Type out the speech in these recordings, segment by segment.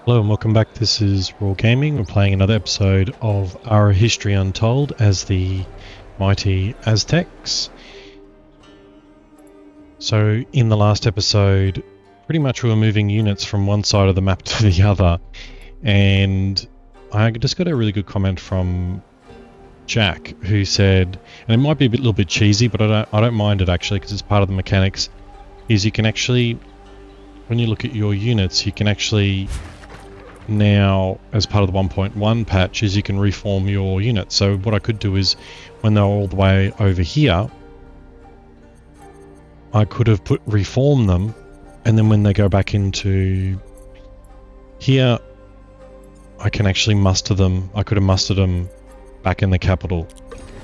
Hello and welcome back. This is Raw Gaming. We're playing another episode of Our History Untold as the mighty Aztecs. So in the last episode, pretty much we were moving units from one side of the map to the other, and I just got a really good comment from Jack who said, and it might be a little bit cheesy, but I don't mind it actually because it's part of the mechanics, is you can actually, when you look at your units, you can actually now, as part of the 1.1 patch, is you can reform your unit. So what I could do is, when they're all the way over here, I could have reform them, and then when they go back into here, I can actually muster them. I could have mustered them back in the capital.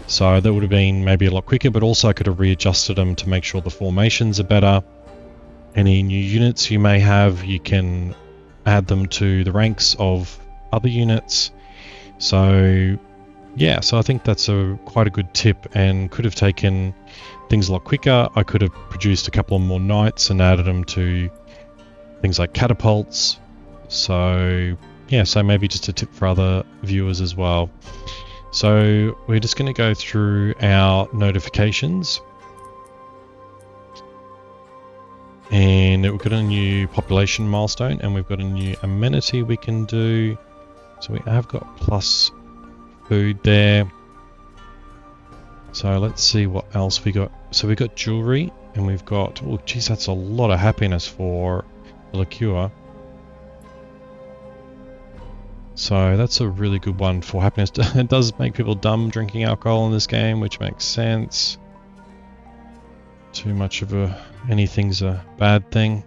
So that would have been maybe a lot quicker, but also I could have readjusted them to make sure the formations are better. Any new units you may have, you can add them to the ranks of other units. So yeah, so I think that's quite a good tip and could have taken things a lot quicker. I could have produced a couple of more knights and added them to things like catapults. So yeah, so maybe just a tip for other viewers as well. So we're just going to go through our notifications. And we've got a new population milestone, and we've got a new amenity we can do. So we have got plus food there. So let's see what else we got. So we've got jewelry, and we've got, oh geez, that's a lot of happiness for the liqueur. So that's a really good one for happiness. It does make people dumb drinking alcohol in this game, which makes sense. Too much of anything's a bad thing.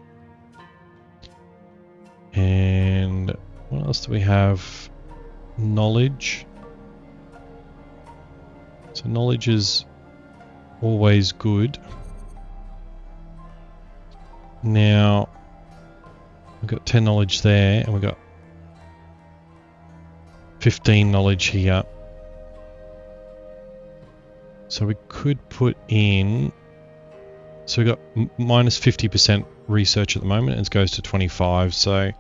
And what else do we have? Knowledge. So knowledge is always good. Now we've got 10 knowledge there, and we've got 15 knowledge here. So we could put in, so we've got minus 50% research at the moment, and it goes to 25. So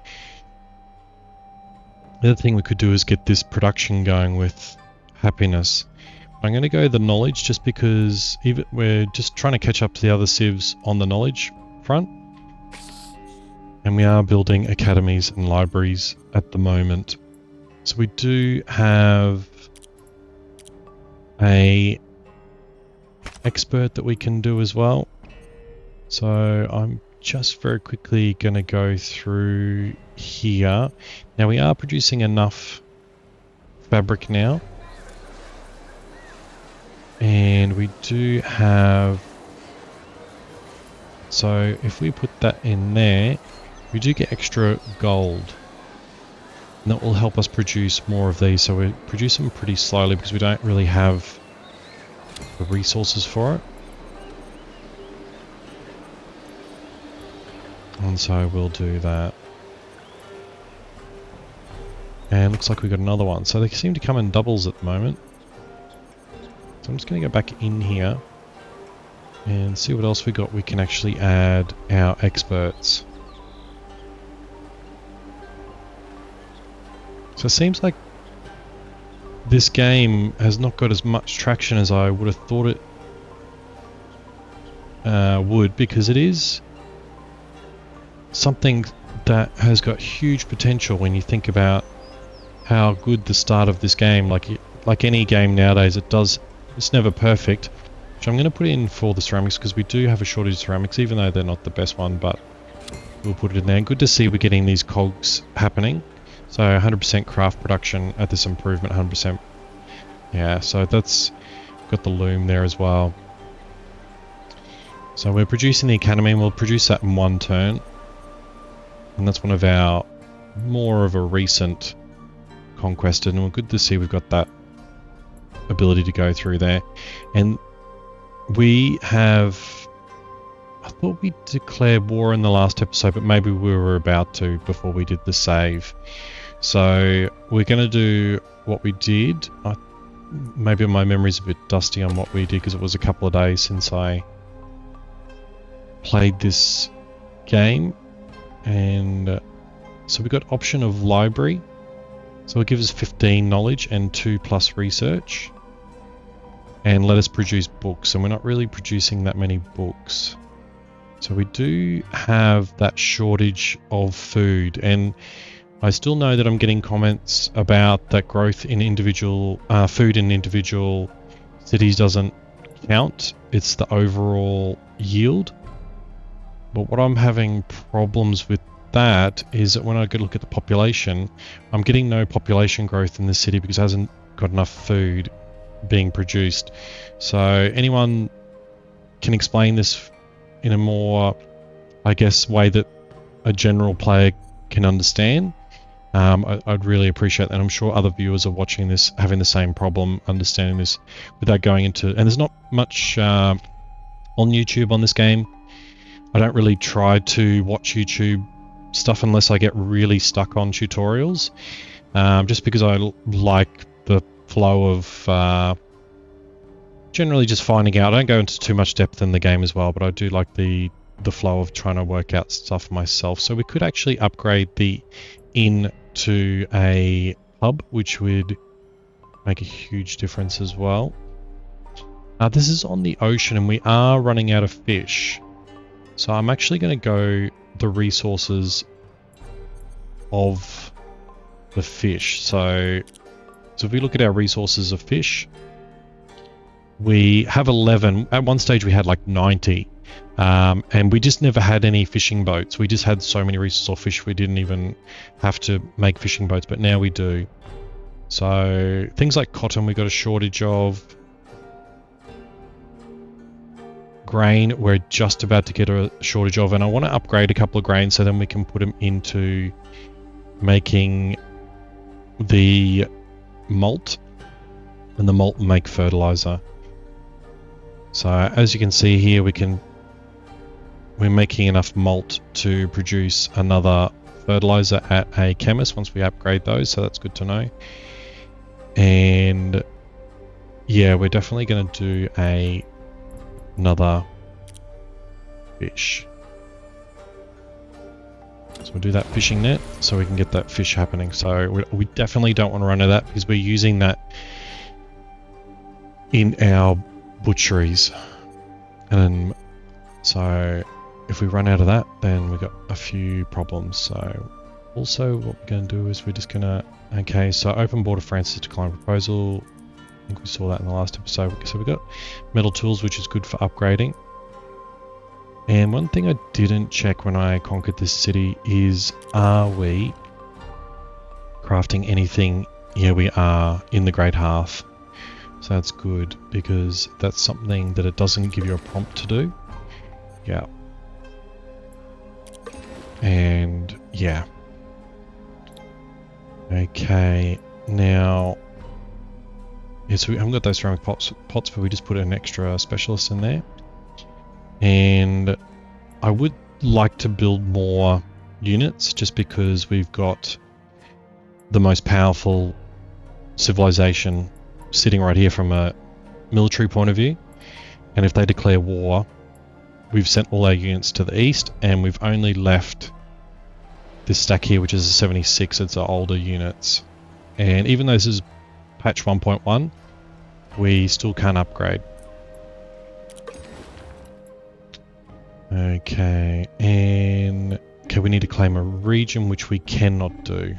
the other thing we could do is get this production going with happiness. I'm going to go the knowledge just because even we're just trying to catch up to the other civs on the knowledge front. And we are building academies and libraries at the moment. So we do have a expert that we can do as well. So I'm just very quickly going to go through here. Now we are producing enough fabric now. And we do have, so if we put that in there, we do get extra gold. And that will help us produce more of these. So we produce them pretty slowly because we don't really have the resources for it. And so we'll do that. And looks like we got another one. So they seem to come in doubles at the moment. So I'm just going to go back in here and see what else we got. We can actually add our experts. So it seems like this game has not got as much traction as I would have thought it would, because it is something that has got huge potential when you think about how good the start of this game, like any game nowadays, it's never perfect. Which I'm going to put in for the ceramics because we do have a shortage of ceramics, even though they're not the best one, but we'll put it in there. And good to see we're getting these cogs happening. So 100% craft production at this improvement, 100%. Yeah, so that's got the loom there as well. So we're producing the academy, and we'll produce that in one turn. And that's one of our more of a recent conquest, and we're good to see we've got that ability to go through there. And we have, I thought we declared war in the last episode, but maybe we were about to before we did the save. So we're going to do what we did. Maybe my memory's a bit dusty on what we did because it was a couple of days since I played this game. And So we've got option of library. So it gives us 15 knowledge and 2 plus research. And let us produce books. And we're not really producing that many books. So we do have that shortage of food. And I still know that I'm getting comments about that growth in individual food in individual cities doesn't count. It's the overall yield. But what I'm having problems with that is that when I go look at the population, I'm getting no population growth in the city because it hasn't got enough food being produced. So anyone can explain this in a more, I guess, way that a general player can understand. I'd really appreciate that. I'm sure other viewers are watching this having the same problem understanding this without going into, and there's not much on YouTube on this game. I don't really try to watch YouTube stuff unless I get really stuck on tutorials, just because I like the flow of generally just finding out. I don't go into too much depth in the game as well, but I do like the flow of trying to work out stuff myself. So we could actually upgrade the inn to a pub, which would make a huge difference as well. This is on the ocean and we are running out of fish. So I'm actually going to go the resources of the fish. So if we look at our resources of fish, we have 11. At one stage we had like 90. And we just never had any fishing boats. We just had so many resources of fish we didn't even have to make fishing boats, but now we do. So things like cotton we got a shortage of. Grain we're just about to get a shortage of, and I want to upgrade a couple of grains so then we can put them into making the malt, and the malt will make fertilizer. So as you can see here, we're making enough malt to produce another fertilizer at a chemist once we upgrade those, so that's good to know. And yeah, we're definitely going to do another fish. So we'll do that fishing net so we can get that fish happening. So we definitely don't want to run out of that because we're using that in our butcheries. And so if we run out of that, then we've got a few problems. So also what we're going to do is we're just going to, okay, so open border France has declined proposal. I think we saw that in the last episode. So we've got metal tools, which is good for upgrading. And one thing I didn't check when I conquered this city is, are we crafting anything? Yeah, we are in the Great Hearth. So that's good because that's something that it doesn't give you a prompt to do. Yeah. And yeah. Okay, now, yeah, so we haven't got those ceramic pots, but we just put an extra specialist in there. And I would like to build more units just because we've got the most powerful civilization sitting right here from a military point of view. And if they declare war, we've sent all our units to the east and we've only left this stack here, which is a 76. It's our older units. And even though this is patch 1.1, we still can't upgrade. Okay, and okay, we need to claim a region, which we cannot do.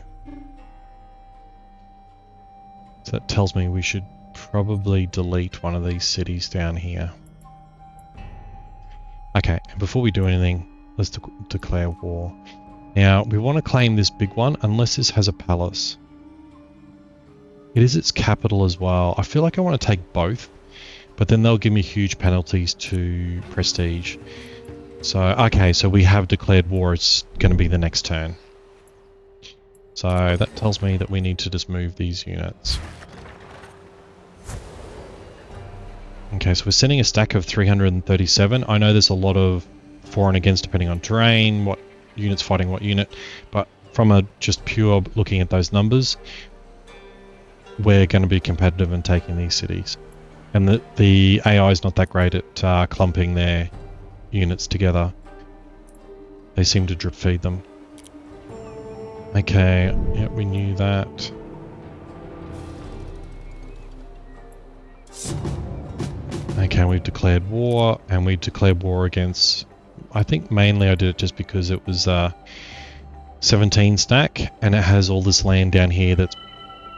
So that tells me we should probably delete one of these cities down here. Okay, and before we do anything, let's declare war. Now, we want to claim this big one, unless this has a palace. It is its capital as well. I feel like I want to take both, but then they'll give me huge penalties to prestige. So, okay, so we have declared war. It's going to be the next turn. So that tells me that we need to just move these units. Okay, so we're sending a stack of 337. I know there's a lot of for and against depending on terrain, what unit's fighting what unit, but from a just pure looking at those numbers, we're going to be competitive in taking these cities. And the AI is not that great at clumping their units together. They seem to drip feed them. Okay, yeah, we knew that. Okay, we've declared war, and we declared war against... I think mainly I did it just because it was 17 stack, and it has all this land down here that's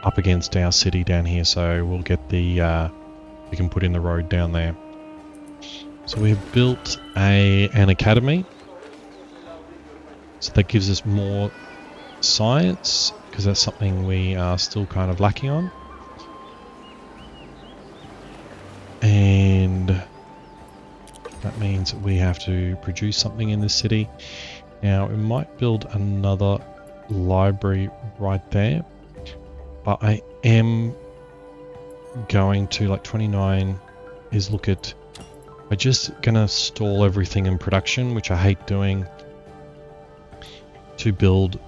up against our city down here, so we'll get the... we can put in the road down there. So we've built an academy. So that gives us more science, because that's something we are still kind of lacking on. And that means that we have to produce something in the city. Now, we might build another library right there, but I am going to, like 29 is look at, I'm just gonna stall everything in production, which I hate doing, to build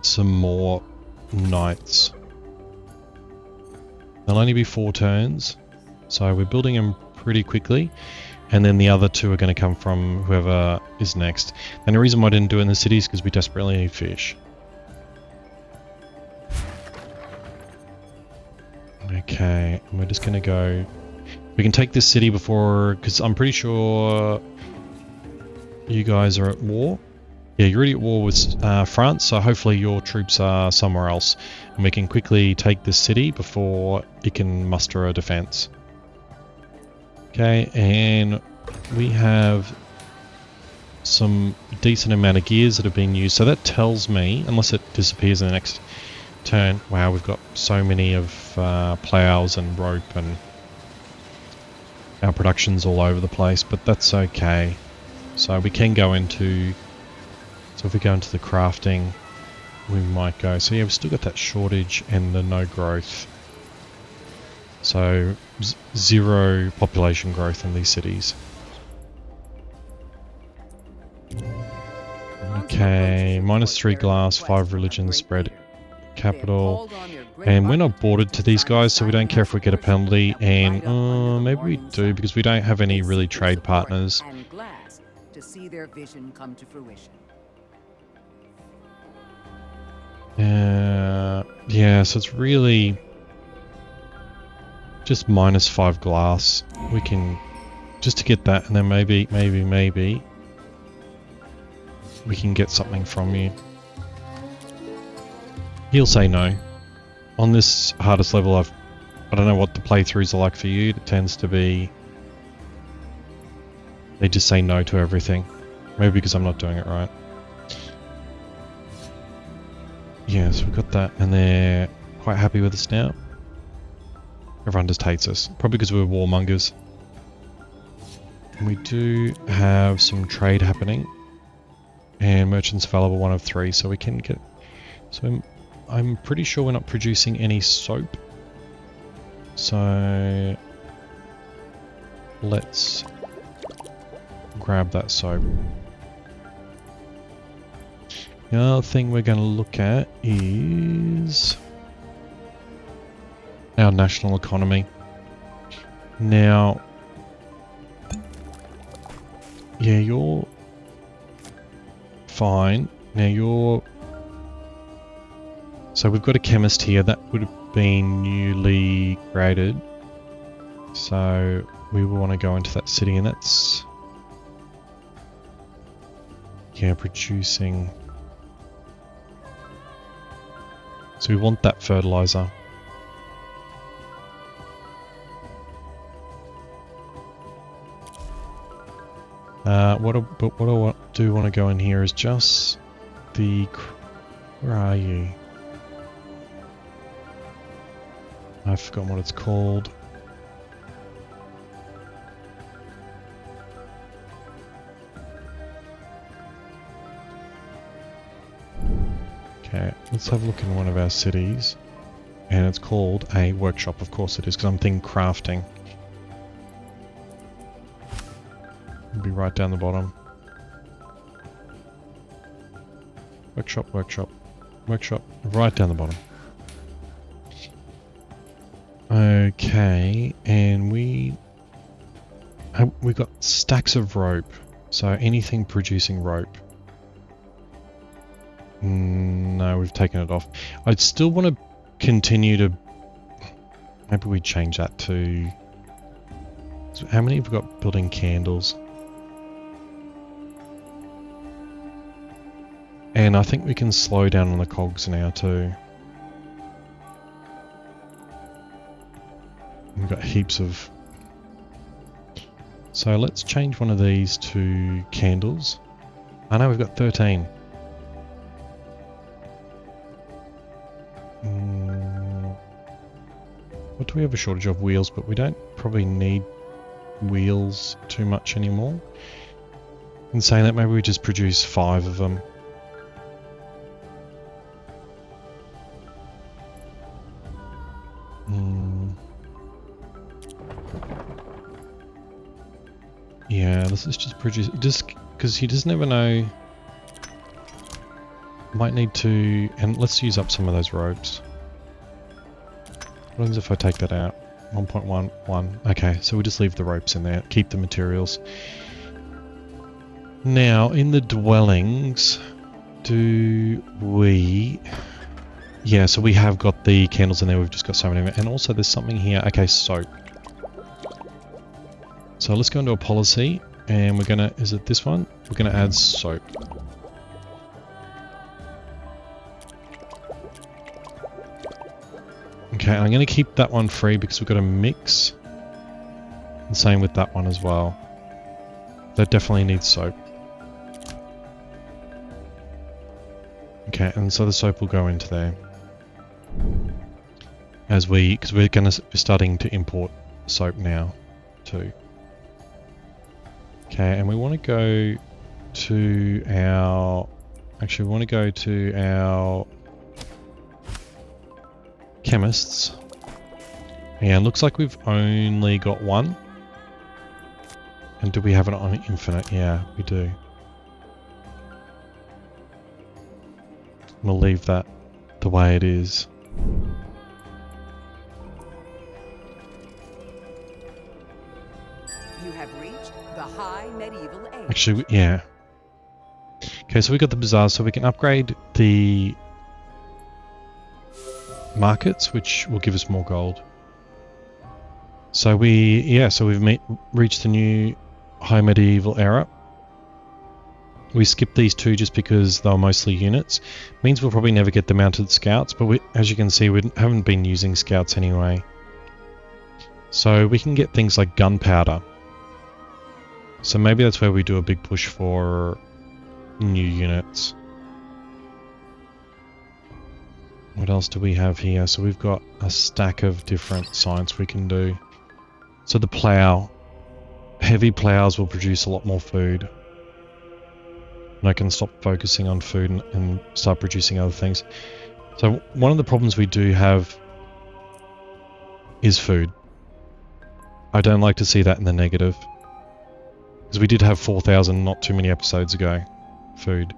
some more knights. There'll only be 4 turns, so we're building them pretty quickly, and then the other 2 are going to come from whoever is next. And the reason why I didn't do it in the city is because we desperately need fish. Okay, and we're just going to go... We can take this city before, because I'm pretty sure you guys are at war. Yeah, you're already at war with France, so hopefully your troops are somewhere else. And we can quickly take this city before it can muster a defense. Okay, and we have some decent amount of gears that have been used. So that tells me, unless it disappears in the next turn, wow, we've got so many of plows and rope, and our production's all over the place, but that's okay. So we can go into... So if we go into the crafting, we might go... So yeah, we've still got that shortage and the no growth. So 0 population growth in these cities. Okay, -3 glass, 5 religion spread capital. And we're not bordered to these guys, so we don't care if we get a penalty. And maybe we do, because we don't have any really trade partners. To see their vision come to fruition. Yeah, so it's really just -5 glass. We can just to get that, and then maybe we can get something from you. He'll say no. On this hardest level, I don't know what the playthroughs are like for you. It tends to be they just say no to everything. Maybe because I'm not doing it right. Yeah, so we've got that, and they're quite happy with us now. Everyone just hates us, probably because we're warmongers. And we do have some trade happening, and merchants available 1 of 3, so we can get... So I'm pretty sure we're not producing any soap. So let's grab that soap. The other thing we're going to look at is our national economy. Now, yeah, you're fine. Now you're... So we've got a chemist here that would have been newly created. So we will want to go into that city, and that's... Yeah, producing... So we want that fertilizer. What I do want to go in here is just the... Where are you? I've forgotten what it's called. Okay, let's have a look in one of our cities. And it's called a workshop, of course it is, because I'm thinking crafting. It'll be right down the bottom. Workshop, workshop, workshop, right down the bottom. Okay, and we got stacks of rope, so anything producing rope. No, we've taken it off. I'd still want to continue to... Maybe we change that to... So how many have we got building candles? And I think we can slow down on the cogs now too. We've got heaps of... So let's change one of these to candles. I know we've got 13. What do we have a shortage of? Wheels, but we don't probably need wheels too much anymore. In saying that, maybe we just produce 5 of them. Yeah, this is just produce, just because you just never know. Might need to, and let's use up some of those ropes. What happens if I take that out? 1.11. Okay, so we'll just leave the ropes in there, keep the materials. Now, in the dwellings, do we... Yeah, so we have got the candles in there, we've just got so many of it. And also there's something here, okay, soap. So let's go into a policy, and we're gonna, is it this one? We're gonna add soap. Okay, I'm gonna keep that one free because we've got a mix. And same with that one as well. That definitely needs soap. Okay, and so the soap will go into there. As we, because we're starting to import soap now too. Okay, and we want to go to our... Actually, we want to go to our chemists. And looks like we've only got one. And do we have it on infinite? Yeah, we do. We'll leave that the way it is. You have reached the high medieval age. Actually, yeah. Okay, so we got the bazaar, so we can upgrade the markets, which will give us more gold. So we've reached the new high medieval era. We skipped these two just because they were mostly units. Means we'll probably never get the mounted scouts, but as you can see, we haven't been using scouts anyway. So we can get things like gunpowder. So maybe that's where we do a big push for new units. What else do we have here? So we've got a stack of different science we can do. So the plow. Heavy plows will produce a lot more food. And I can stop focusing on food and start producing other things. So one of the problems we do have is food. I don't like to see that in the negative. Because we did have 4,000 not too many episodes ago. Food.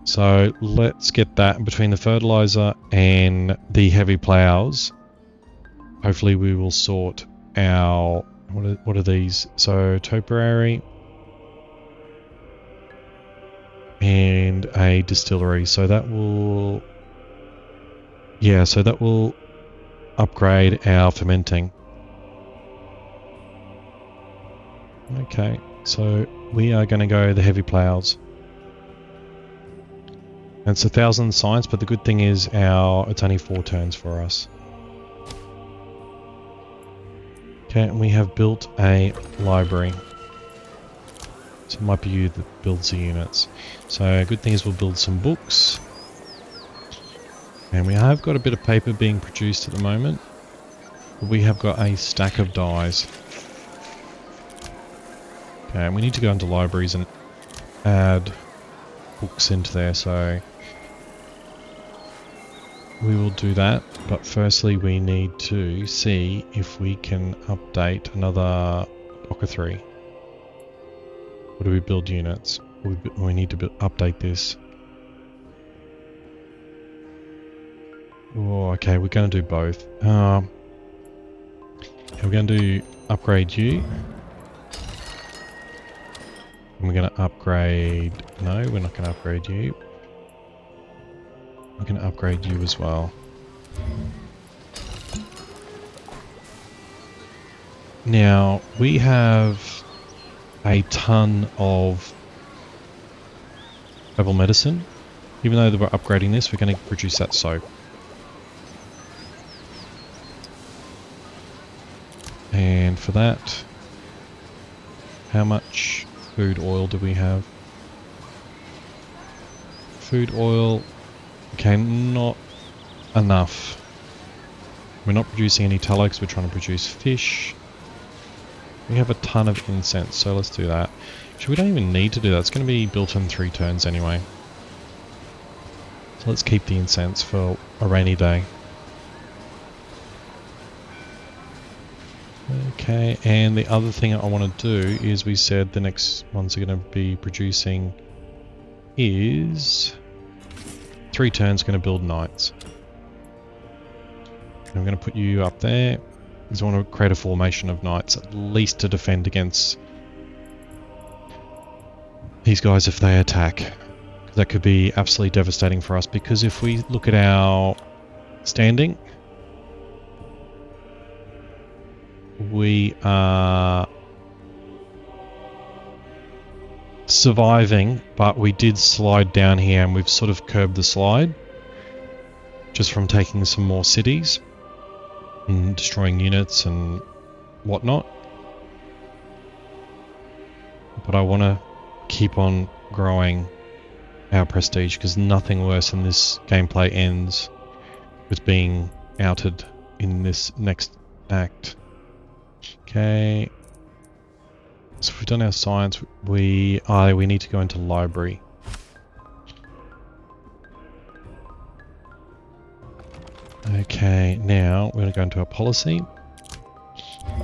So let's get that between the fertilizer and the heavy plows. Hopefully we will sort our... What are these? So topiary. And a distillery. So that will... Yeah, so that will upgrade our fermenting. Okay, so we are going to go the heavy plows. And it's 1,000 science, but the good thing is it's only 4 turns for us. Okay, and we have built a library. So it might be you that builds the units. So good thing is we'll build some books. And we have got a bit of paper being produced at the moment. But we have got a stack of dyes. Okay, and we need to go into libraries and add books into there, so we will do that. But firstly we need to see if we can update another Docker 3. What do we build units? We need to update this. Oh, okay, we're going to do both. We're going to upgrade you. And we're going to upgrade... No, we're not going to upgrade you. I'm going to upgrade you as well. Now, we have a ton of herbal medicine. Even though we're upgrading this, we're going to produce that soap. And for that, how much food oil do we have? Food oil, okay, not enough. We're not producing any tallow because we're trying to produce fish. We have a ton of incense, so let's do that. Actually, we don't even need to do that. It's going to be built in 3 turns anyway. So let's keep the incense for a rainy day. Okay, and the other thing I want to do is we said the next ones are going to be producing is 3 turns going to build knights. I'm going to put you up there because I want to create a formation of knights at least to defend against these guys if they attack. That could be absolutely devastating for us because if we look at our standing, we are surviving, but we did slide down here and we've sort of curbed the slide just from taking some more cities and destroying units and whatnot. But I want to keep on growing our prestige because nothing worse than this gameplay ends with being outed in this next act. Okay, so we've done our science. We need to go into library. Okay, now we're going to go into our policy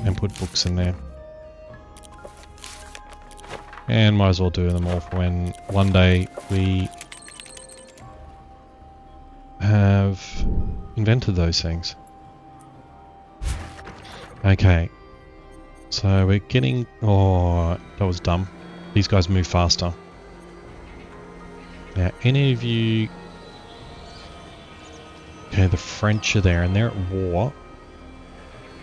and put books in there. And might as well do them all for when one day we have invented those things. Okay. So we're getting... Oh, that was dumb. These guys move faster. Now, any of you... Okay, the French are there and they're at war.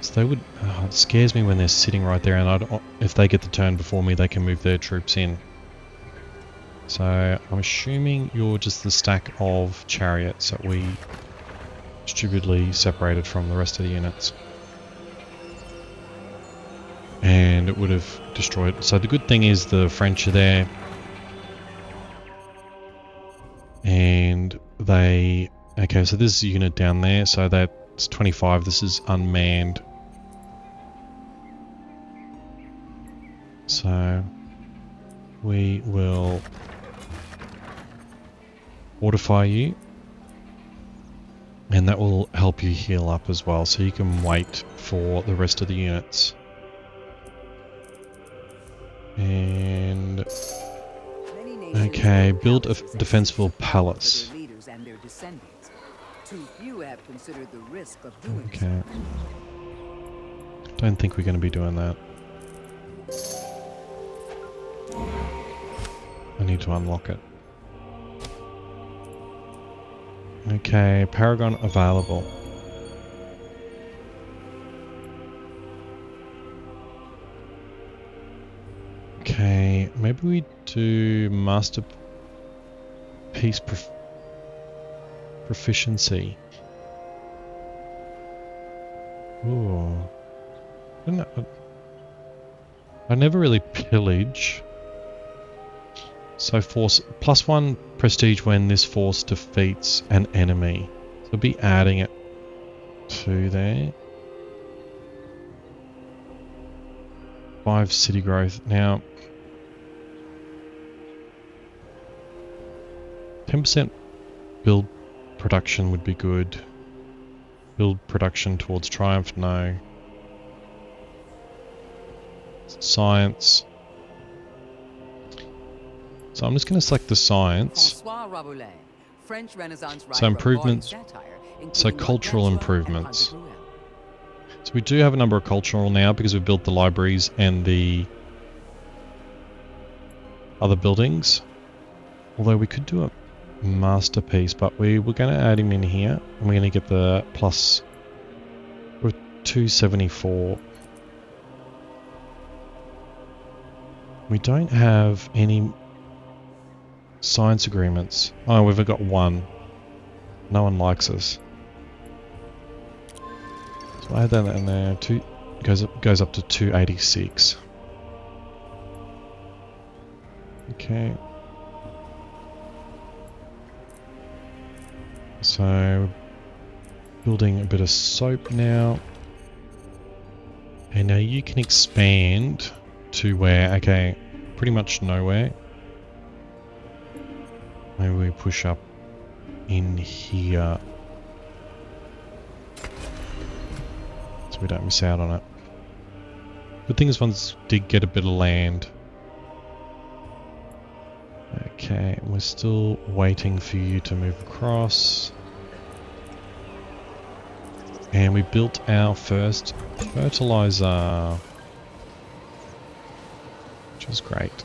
So they would... Oh, it scares me when they're sitting right there and I don't, if they get the turn before me, they can move their troops in. So I'm assuming you're just the stack of chariots that we distributedly separated from the rest of the units. And it would have destroyed. So the good thing is the French are there. And they... Okay, so this is a unit down there. So that's 25. This is unmanned. So we will fortify you. And that will help you heal up as well. So you can wait for the rest of the units. And okay, build a defensible palace. Okay. Don't think we're going to be doing that. I need to unlock it. Okay, Paragon available. Okay, maybe we do masterpiece proficiency. Ooh. I never really pillage. So force +1 prestige when this force defeats an enemy. So we'll be adding it to there. 5 city growth. Now 10% build production would be good. Build production towards triumph, no. Science. So I'm just going to select the science. So improvements. So cultural improvements. So we do have a number of cultural now because we've built the libraries and the other buildings. Although we could do masterpiece, but we were going to add him in here, and we're going to get the plus 274. We don't have any science agreements. Oh, we've got one. No one likes us. So I add that in there. Goes up to 286. Okay. So building a bit of soap now. And now you can expand to where? Okay, pretty much nowhere. Maybe we push up in here so we don't miss out on it. Good thing is once did get a bit of land. Okay, we're still waiting for you to move across. And we built our first fertilizer, which is great.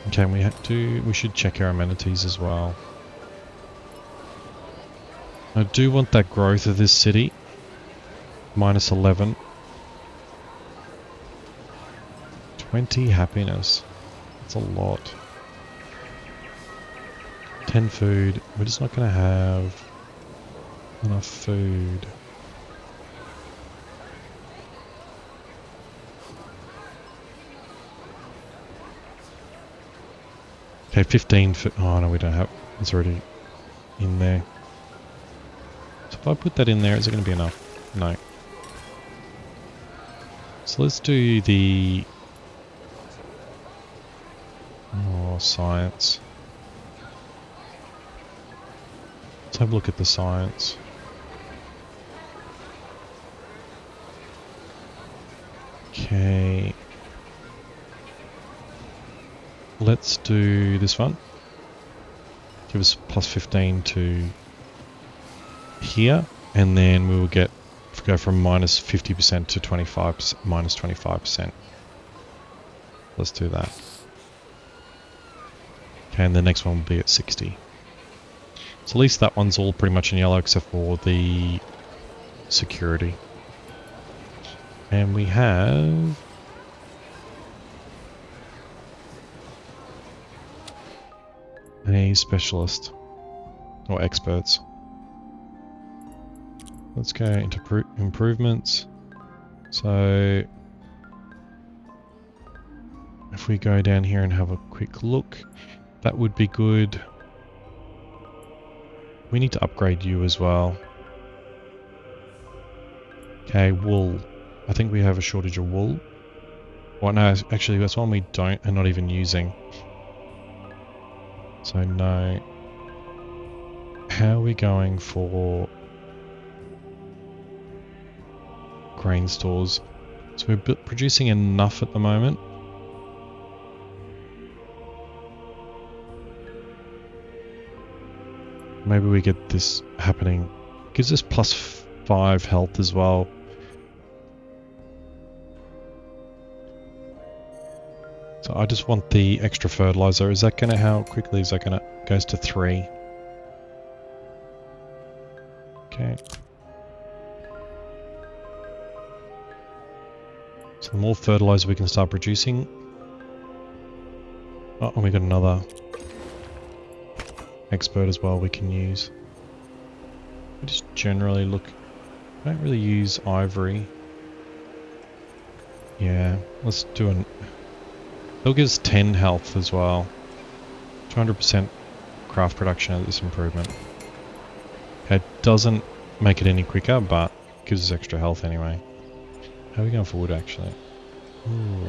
Okay, we should check our amenities as well. I do want that growth of this city. Minus 11. 20 happiness. That's a lot. 10 food. We're just not going to have enough food. Okay, 15 food. Oh no, we don't have. It's already in there. So if I put that in there, is it going to be enough? No. So let's do the science. Let's have a look at the science. Okay. Let's do this one. Give us plus 15 to here, and then we will go from minus 50% to 25%, minus 25%. Let's do that. Okay, and the next one will be at 60. So at least that one's all pretty much in yellow except for the security. And we have a specialist or experts. Let's go into improvements. So if we go down here and have a quick look, that would be good. We need to upgrade you as well. Okay, wool. I think we have a shortage of wool. Well, no, actually that's one we don't and not even using. So no. How are we going for grain stores? So we're producing enough at the moment. Maybe we get this happening. Gives us plus 5 health as well. So I just want the extra fertilizer. Is that gonna, how quickly is that gonna, goes to 3. Okay. So the more fertilizer we can start producing. Oh, and we got another expert as well we can use. We just generally look, I don't really use ivory. Yeah, let's do an, it'll give us 10 health as well. 200% craft production at this improvement. It doesn't make it any quicker, but gives us extra health anyway. How are we going for wood actually? Ooh.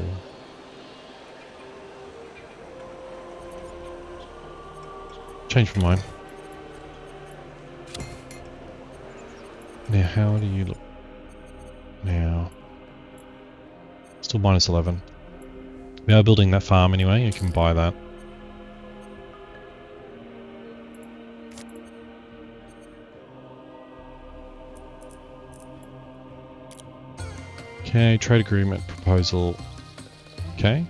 Change my mind. Now, how do you look? Now, still minus 11. We are building that farm anyway, you can buy that. Okay, trade agreement proposal. Okay.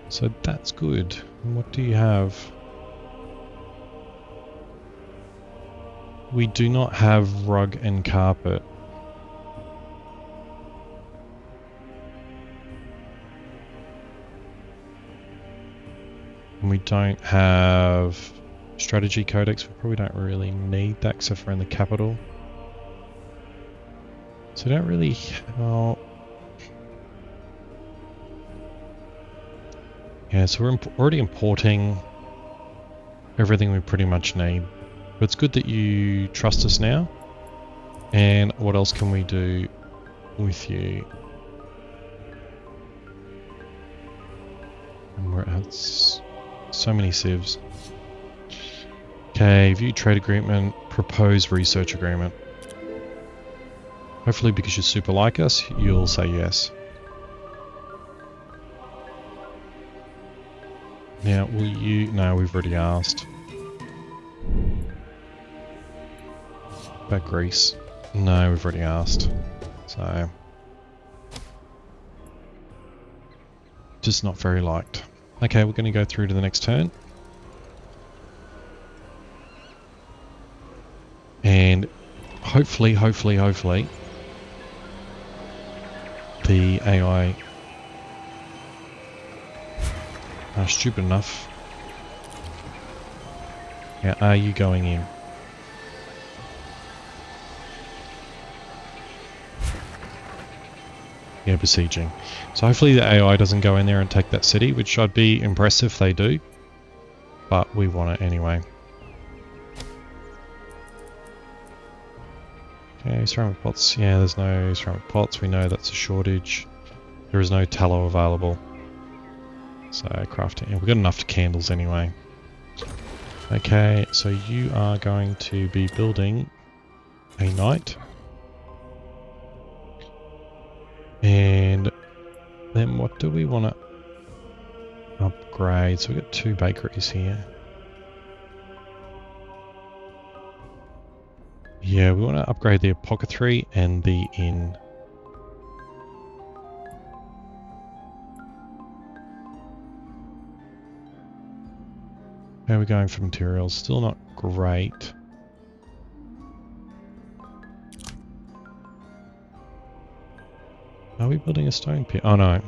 So So that's good. And what do you have? We do not have rug and carpet. And we don't have strategy codex. We probably don't really need that except for in the capital. So we don't really... Oh, yeah, so we're already importing everything we pretty much need. But it's good that you trust us now. And what else can we do with you? And we're at so many civs. Okay, view trade agreement, propose research agreement. Hopefully because you super like us, you'll say yes. Now, will you... No, we've already asked. About Greece. No, we've already asked. So... just not very liked. Okay, we're going to go through to the next turn. And hopefully, the AI are stupid enough. Now, are you going in? Yeah, besieging. So hopefully the AI doesn't go in there and take that city, which I'd be impressed if they do. But we want it anyway. Okay, ceramic pots. Yeah, there's no ceramic pots. We know that's a shortage. There is no tallow available. So crafting. Yeah, we've got enough candles anyway. Okay, so you are going to be building a knight. And then what do we want to upgrade? So we've got 2 bakeries here. Yeah, we want to upgrade the apothecary and the inn. How are we going for materials? Still not great. Are we building a stone pit? Oh no.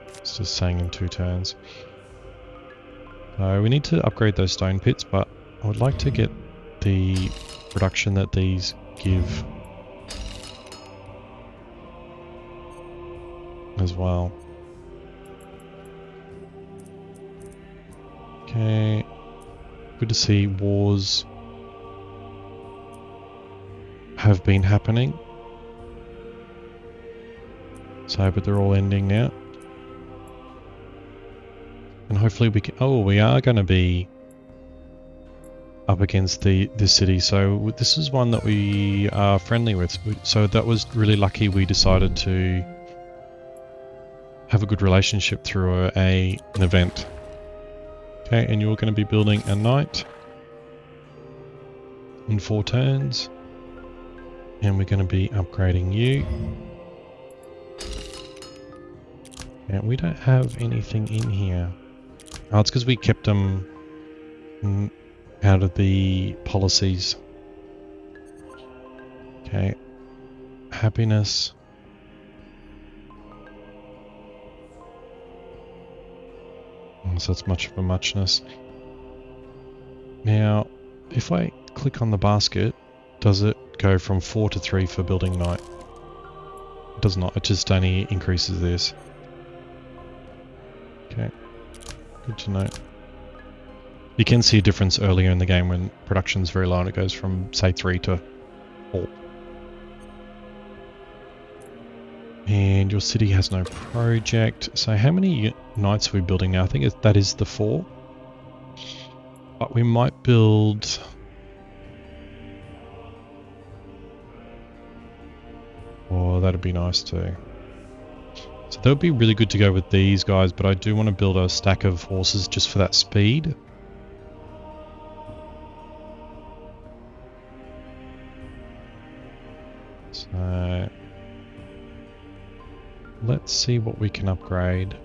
It's just saying in 2 turns. So we need to upgrade those stone pits, but I would like to get the production that these give as well. Okay. Good to see wars have been happening. So, but they're all ending now. And hopefully we can... Oh, we are going to be up against this city. So this is one that we are friendly with. So that was really lucky we decided to have a good relationship through an event. Okay, and you're going to be building a knight in 4 turns. And we're going to be upgrading you. And we don't have anything in here. Oh, it's because we kept them out of the policies. Okay. Happiness. So it's much of a muchness. Now, if I click on the basket, does it go from 4 to 3 for building knight? It does not. It just only increases this. Okay. Good to know. You can see a difference earlier in the game when production's very low and it goes from, say, 3 to 4. And your city has no project. So how many knights are we building now? I think that is the 4. But we might build... Oh, that'd be nice too. So that would be really good to go with these guys, but I do want to build a stack of horses just for that speed. So let's see what we can upgrade.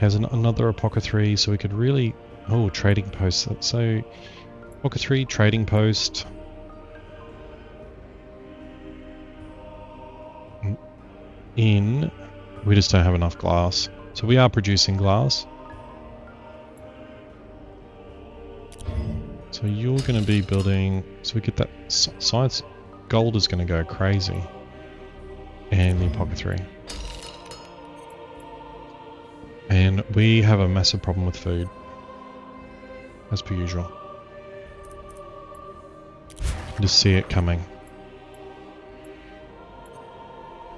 Has another apothecary, so we could really... Oh, trading post. So, apothecary, trading post. We just don't have enough glass. So we are producing glass. So you're going to be building... So we get that science... Gold is going to go crazy. And the apothecary. And we have a massive problem with food. As per usual. Just see it coming.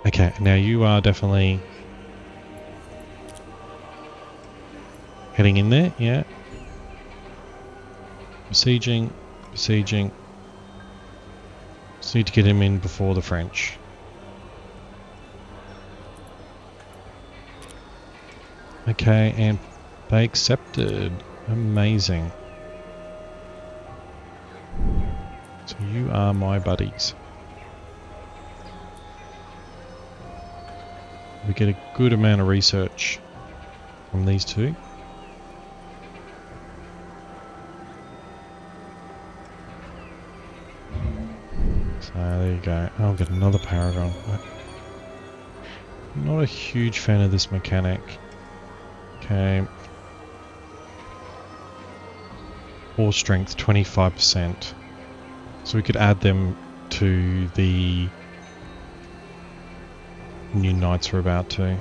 Okay, now you are definitely heading in there, yeah. Besieging. Just need to get him in before the French. Okay, and they accepted. Amazing. So you are my buddies. We get a good amount of research from these two. So there you go. I'll get another paragon. I'm not a huge fan of this mechanic. Okay. Force strength 25%. So we could add them to the new knights we're about to.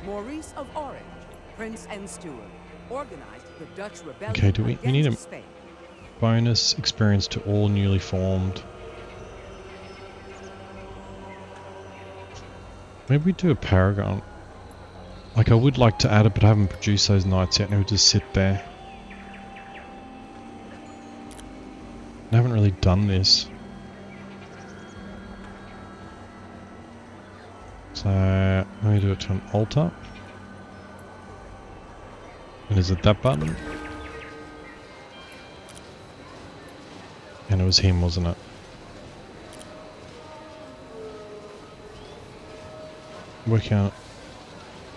Maurice of Orange, Prince and Steward, organized the Dutch rebellion. Okay, do we need a Spain. bonus experience to all newly formed? Maybe we do a paragon. Like I would like to add it, but I haven't produced those knights yet, and it would just sit there. I haven't really done this. So, let me do it to an altar. And is it that button? And it was him, wasn't it? Working out...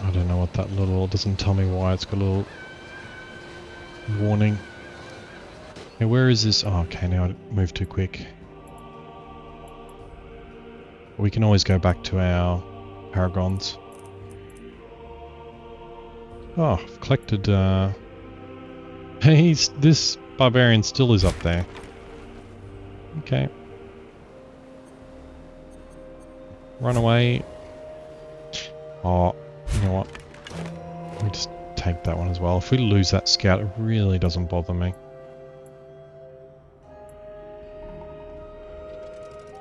I don't know what that little... It doesn't tell me why. It's got a little warning. Okay, where is this? Oh, okay, now it moved too quick. We can always go back to our paragons. Oh, I've collected... This barbarian still is up there. Okay. Run away. Oh, you know what? We just take that one as well. If we lose that scout, it really doesn't bother me.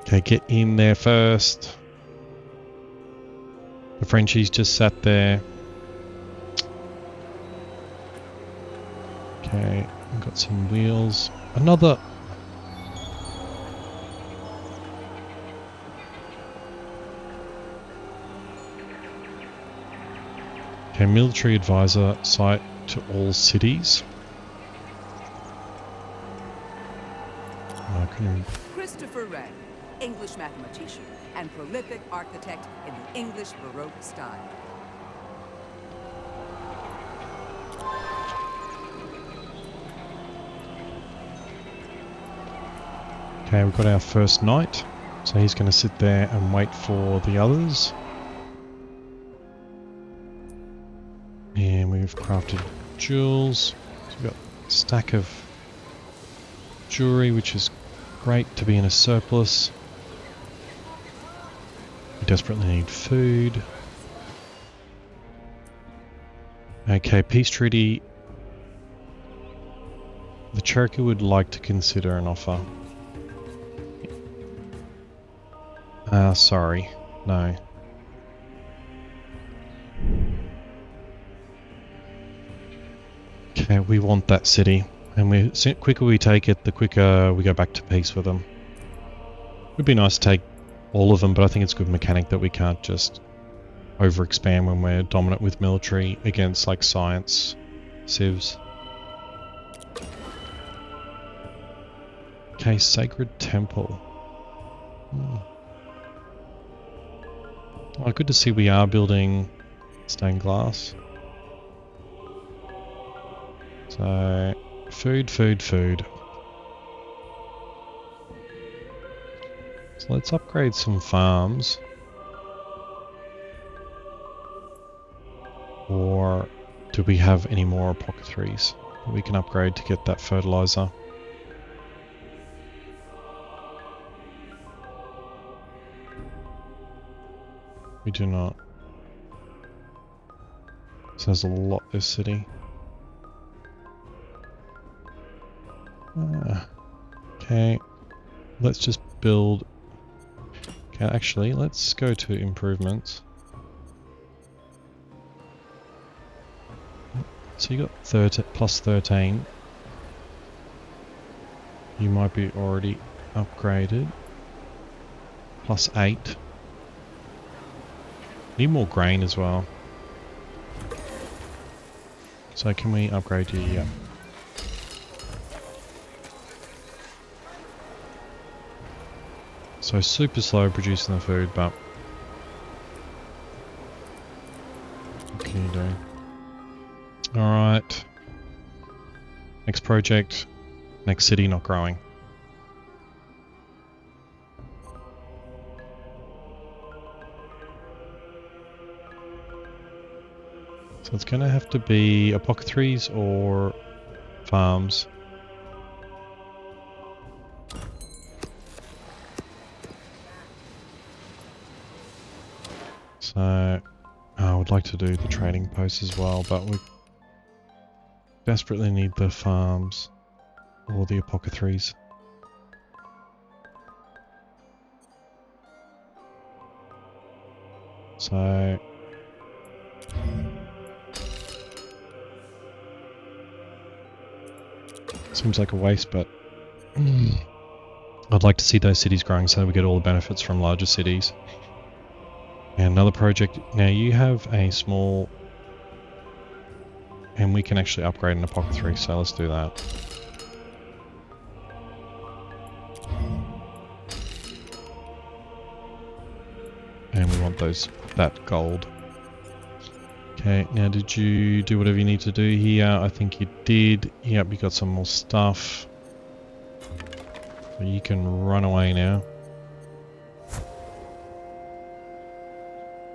Okay, get in there first. The Frenchies just sat there. Okay, we've got some wheels. Another... Okay, military advisor site to all cities. I couldn't... Christopher Wren, English mathematician and prolific architect in the English Baroque style. Okay, we've got our first knight, so he's going to sit there and wait for the others. And we've crafted jewels. So we've got a stack of jewelry, which is great to be in a surplus. We desperately need food. Okay, peace treaty. The Cherokee would like to consider an offer. Sorry. No. Okay, we want that city. And the quicker we take it, the quicker we go back to peace with them. It would be nice to take all of them, but I think it's a good mechanic that we can't just overexpand when we're dominant with military against, like, science civs. Okay, Sacred Temple. Oh, good to see we are building stained glass. So, food. So let's upgrade some farms. Or do we have any more apothecaries that we can upgrade to get that fertilizer? We do not. So there's a lot this city. Okay, let's just build. Okay, actually, let's go to improvements. So you got plus 13. You might be already upgraded. Plus 8. Need more grain as well. So can we upgrade you? Yeah. So super slow producing the food, but what can you do? Alright. Next project. Next city not growing. So it's going to have to be apothecaries or farms. So I would like to do the trading post as well, but we desperately need the farms or the apothecaries. So seems like a waste, but I'd like to see those cities growing so we get all the benefits from larger cities. And another project. Now you have a small, and we can actually upgrade an apothecary, so let's do that. And we want that gold. Okay, now did you do whatever you need to do here? I think you did. Yep, you got some more stuff. So you can run away now.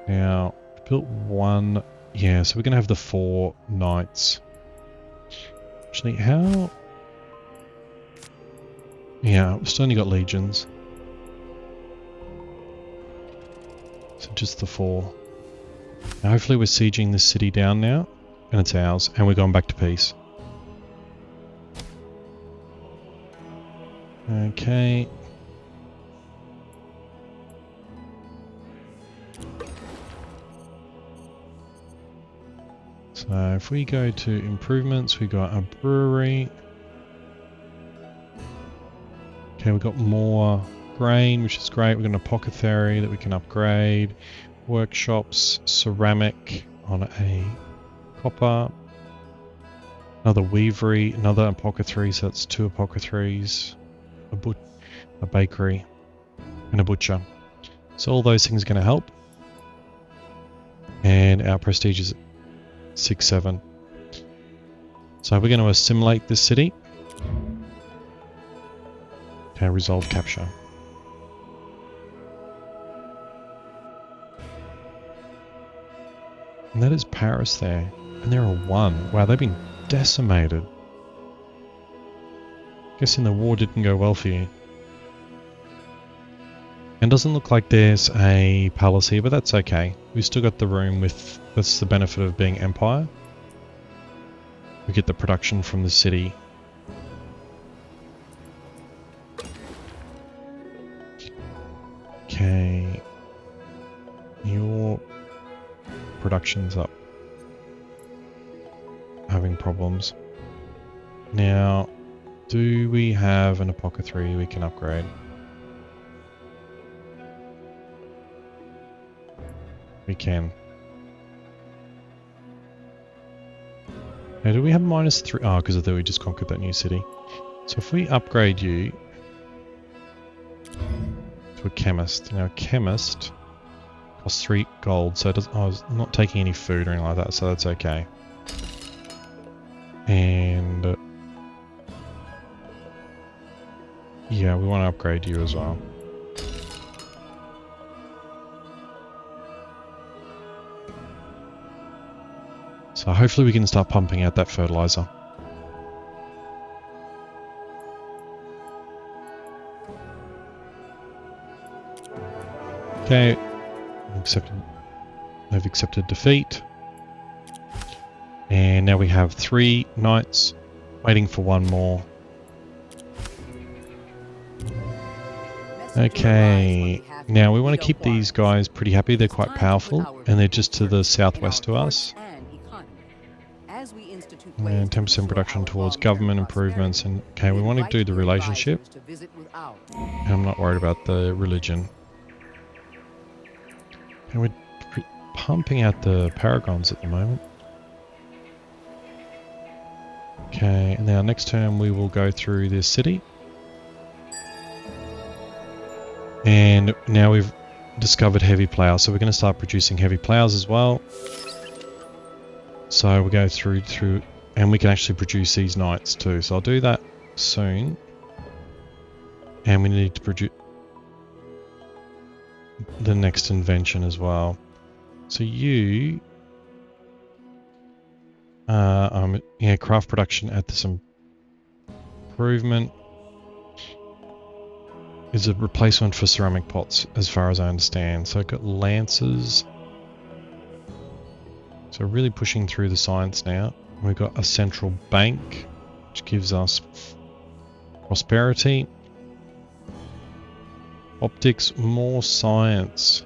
Now, built one. Yeah, so we're going to have the 4 knights. Actually, how? Yeah, we've still only got legions. So just the 4. Now hopefully we're sieging this city down now, and it's ours, and we're going back to peace. Okay. So if we go to improvements, we got a brewery. Okay, we've got more grain, which is great. We've got an apothecary that we can upgrade. Workshops, ceramic on a copper. Another weavery, another apothecary, so that's 2 apothecaries. A bakery, and a butcher. So all those things are going to help. And our prestige is 6-7. So we're going to assimilate this city. Okay, resolve capture. And that is Paris there. And there are 1. Wow, they've been decimated. Guessing the war didn't go well for you. And doesn't look like there's a palace here, but that's okay. We've still got the room with... That's the benefit of being empire. We get the production from the city. Okay. Your production's up. Having problems. Now, do we have an apothecary we can upgrade? We can. Now, do we have -3? Oh, because I thought we just conquered that new city. So if we upgrade you to a chemist. Now, a chemist Costs 3 gold, so I was not taking any food or anything like that, so that's okay. And yeah, we want to upgrade you as well. So hopefully we can start pumping out that fertilizer. Okay, they've accepted defeat. And now we have 3 knights waiting for 1 more. Okay, now we want to keep these guys pretty happy. They're quite powerful and they're just to the southwest to us. And 10% production towards government improvements. And okay, we want to do the relationship. And I'm not worried about the religion. And we're pumping out the paragons at the moment. Okay, and now next term we will go through this city. And now we've discovered heavy plows, so we're going to start producing heavy plows as well. So we go through, and we can actually produce these knights too. So I'll do that soon. And we need to produce the next invention as well. So you, yeah, craft production at this improvement is a replacement for ceramic pots, as far as I understand. So I've got lances. So really pushing through the science now. We've got a central bank, which gives us prosperity. Optics, more science.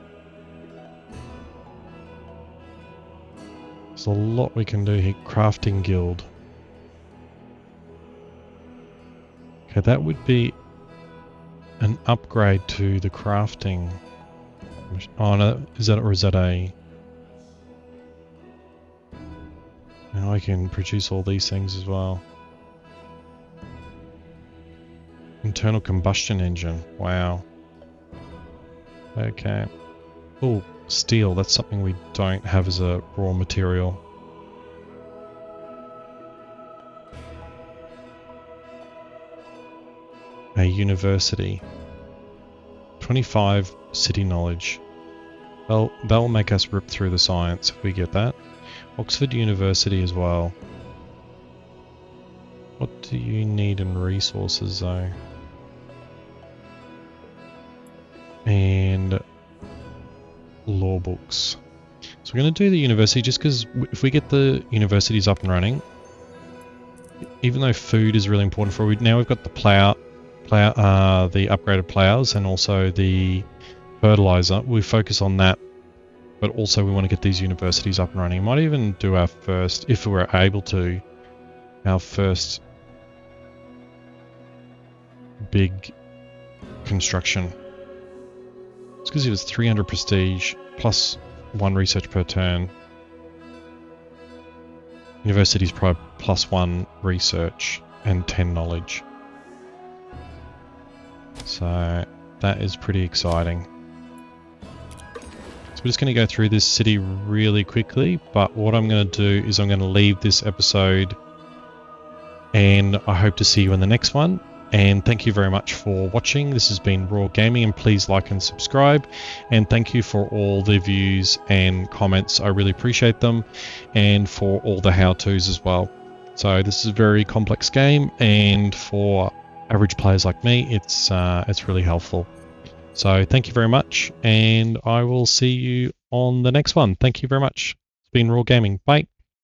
There's a lot we can do here. Crafting guild. Okay, that would be an upgrade to the crafting. Oh no, is that a... Now I can produce all these things as well. Internal combustion engine. Wow. Okay. Oh, steel. That's something we don't have as a raw material. A university. 25 city knowledge. Well, that'll make us rip through the science if we get that. Oxford University as well. What do you need in resources though? And law books. So we're going to do the university just because if we get the universities up and running, even though food is really important for it, now we've got the the upgraded plows and also the fertilizer. We focus on that, but also we want to get these universities up and running. Might even do our first, if we're able to, our first big construction. It's because it was 300 prestige plus 1 research per turn. University's probably plus 1 research and 10 knowledge. So that is pretty exciting. So we're just going to go through this city really quickly, but what I'm going to do is I'm going to leave this episode and I hope to see you in the next one. And thank you very much for watching. This has been Raw Gaming, and please like and subscribe. And thank you for all the views and comments. I really appreciate them, and for all the how-tos as well. So this is a very complex game, and for average players like me, it's really helpful. So thank you very much, and I will see you on the next one. Thank you very much. It's been Raw Gaming. Bye.